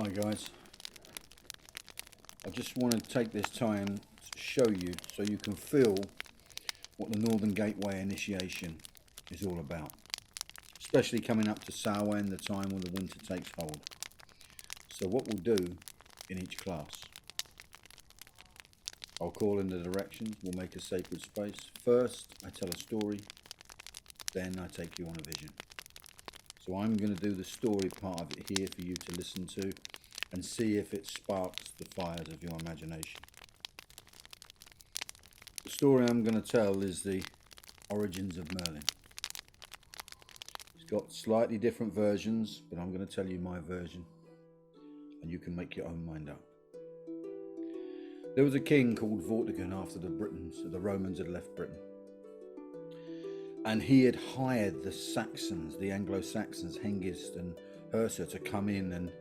Hi guys, I just want to take this time to show you so you can feel what the Northern Gateway Initiation is all about, especially coming up to Samhain, the time when the winter takes hold. So what we'll do in each class, I'll call in the directions, we'll make a sacred space. First I tell a story, then I take you on a vision. So I'm going to do the story part of it here for you to listen to and see if it sparks the fires of your imagination. The story I'm going to tell is the origins of Merlin. It's got slightly different versions, but I'm going to tell you my version and you can make your own mind up. There was a king called Vortigern after the Romans had left Britain. And he had hired the Saxons, the Anglo-Saxons, Hengist and Hersa, to come in and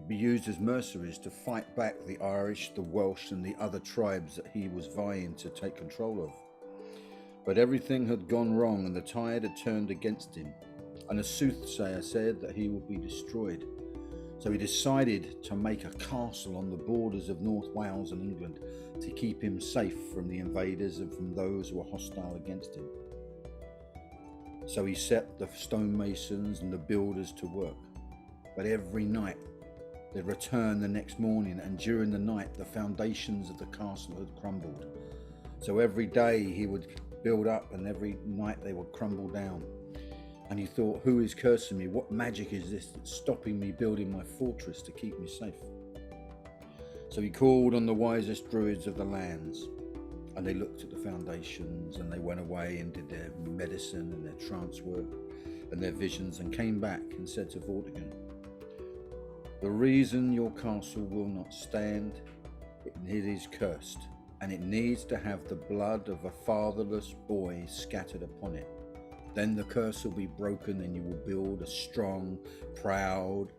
be used as mercenaries to fight back the Irish, the Welsh and the other tribes that he was vying to take control of. But everything had gone wrong and the tide had turned against him, and a soothsayer said that he would be destroyed. So he decided to make a castle on the borders of North Wales and England to keep him safe from the invaders and from those who were hostile against him. So he set the stonemasons and the builders to work. But every night they'd return the next morning, and during the night the foundations of the castle had crumbled. So every day he would build up and every night they would crumble down. And he thought, who is cursing me? What magic is this that's stopping me building my fortress to keep me safe? So he called on the wisest druids of the lands, and they looked at the foundations and they went away and did their medicine and their trance work and their visions, and came back and said to Vortigern, the reason your castle will not stand, it is cursed, and it needs to have the blood of a fatherless boy scattered upon it. Then the curse will be broken and you will build a strong, proud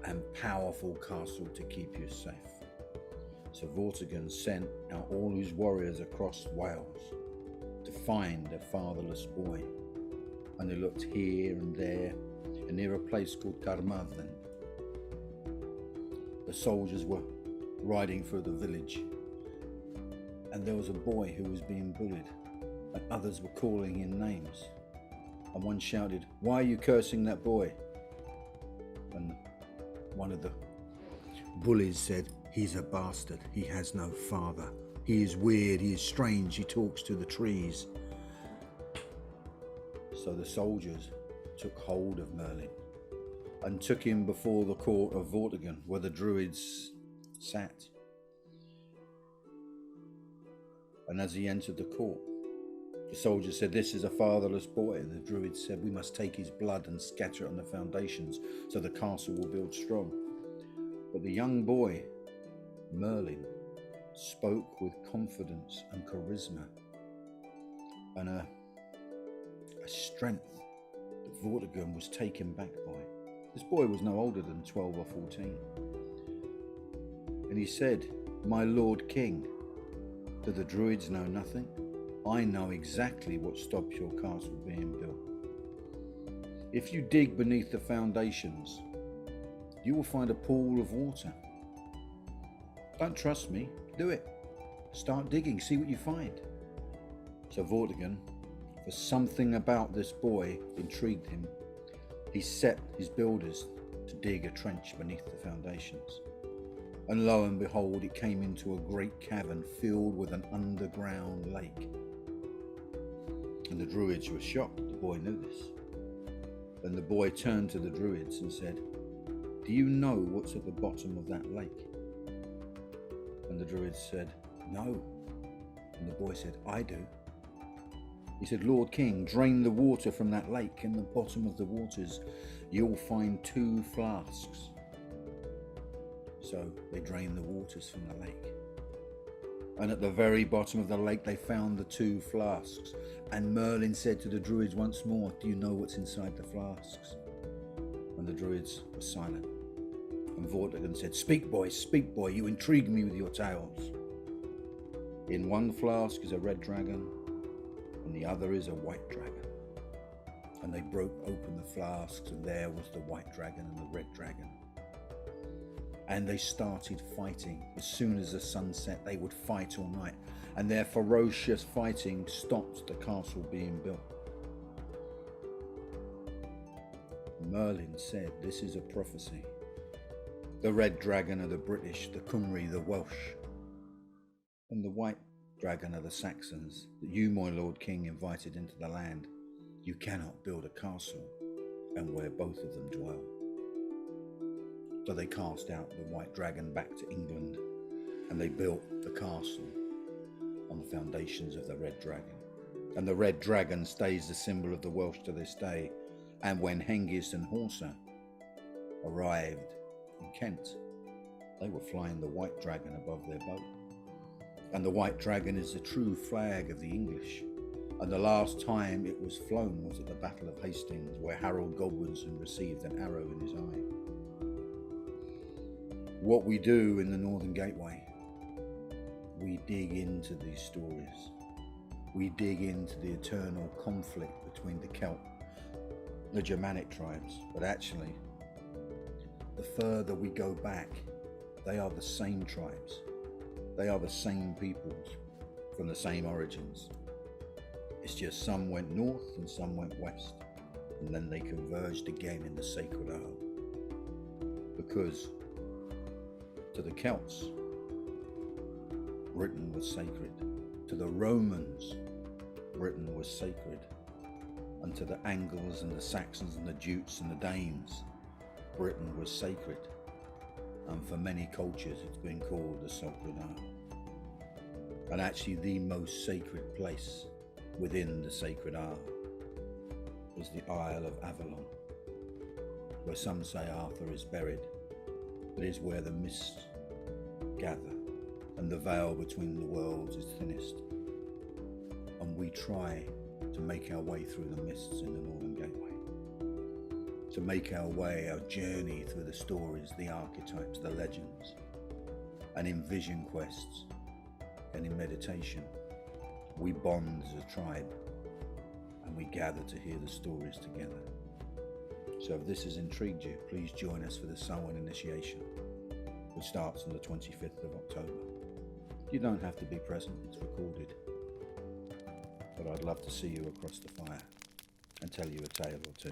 and powerful castle to keep you safe. So Vortigern sent out all his warriors across Wales to find a fatherless boy. And they looked here and there, and near a place called Carmarthen. The soldiers were riding through the village, and there was a boy who was being bullied, and others were calling him names. And one shouted, why are you cursing that boy? And one of the bullies said, he's a bastard, he has no father, he is weird, he is strange, he talks to the trees. So the soldiers took hold of Merlin and took him before the court of Vortigern, where the druids sat. And as he entered the court, the soldiers said, this is a fatherless boy. And the druids said, we must take his blood and scatter it on the foundations so the castle will build strong. But the young boy, Merlin, spoke with confidence and charisma and a strength that Vortigern was taken back by. This boy was no older than 12 or 14. And he said, my Lord King, do the druids know nothing? I know exactly what stops your castle being built. If you dig beneath the foundations, you will find a pool of water. Don't trust me, do it. Start digging, see what you find. So Vortigern, for something about this boy intrigued him, he set his builders to dig a trench beneath the foundations. And lo and behold, it came into a great cavern filled with an underground lake. And the druids were shocked. The boy knew this. Then the boy turned to the druids and said, do you know what's at the bottom of that lake? And the druids said, no. And the boy said, I do. He said, Lord King, drain the water from that lake. In the bottom of the waters, you'll find 2 flasks. So they drained the waters from the lake. And at the very bottom of the lake, they found the 2 flasks. And Merlin said to the druids once more, do you know what's inside the flasks? And the druids were silent. And Vortigern said, speak boy, you intrigue me with your tales. In one flask is a red dragon, and the other is a white dragon. And they broke open the flasks, and there was the white dragon and the red dragon. And they started fighting. As soon as the sun set, they would fight all night. And their ferocious fighting stopped the castle being built. Merlin said, this is a prophecy. The red dragon are the British, the Cymry, the Welsh, and the white dragon are the Saxons that you, my Lord King, invited into the land. You cannot build a castle and where both of them dwell. So they cast out the white dragon back to England, and they built the castle on the foundations of the red dragon. And the red dragon stays the symbol of the Welsh to this day. And when Hengist and Horsa arrived in Kent, they were flying the white dragon above their boat. And the white dragon is the true flag of the English. And the last time it was flown was at the Battle of Hastings, where Harold Godwinson received an arrow in his eye. What we do in the Northern Gateway, we dig into these stories. We dig into the eternal conflict between the Celt, the Germanic tribes, but actually, the further we go back, they are the same tribes. They are the same peoples from the same origins. It's just some went north and some went west, and then they converged again in the Sacred Isle. Because to the Celts, Britain was sacred. To the Romans, Britain was sacred. And to the Angles and the Saxons and the Jutes and the Danes, Britain was sacred. And for many cultures, it's been called the Sacred Isle. And actually the most sacred place within the Sacred Isle is the Isle of Avalon, where some say Arthur is buried. It is where the mists gather and the veil between the worlds is thinnest. And we try to make our way through the mists in the Northern Gateway, to make our way, our journey through the stories, the archetypes, the legends, and in vision quests and in meditation, we bond as a tribe and we gather to hear the stories together. So if this has intrigued you, please join us for the Samhain Initiation, which starts on the 25th of October. You don't have to be present, it's recorded. But I'd love to see you across the fire and tell you a tale or two.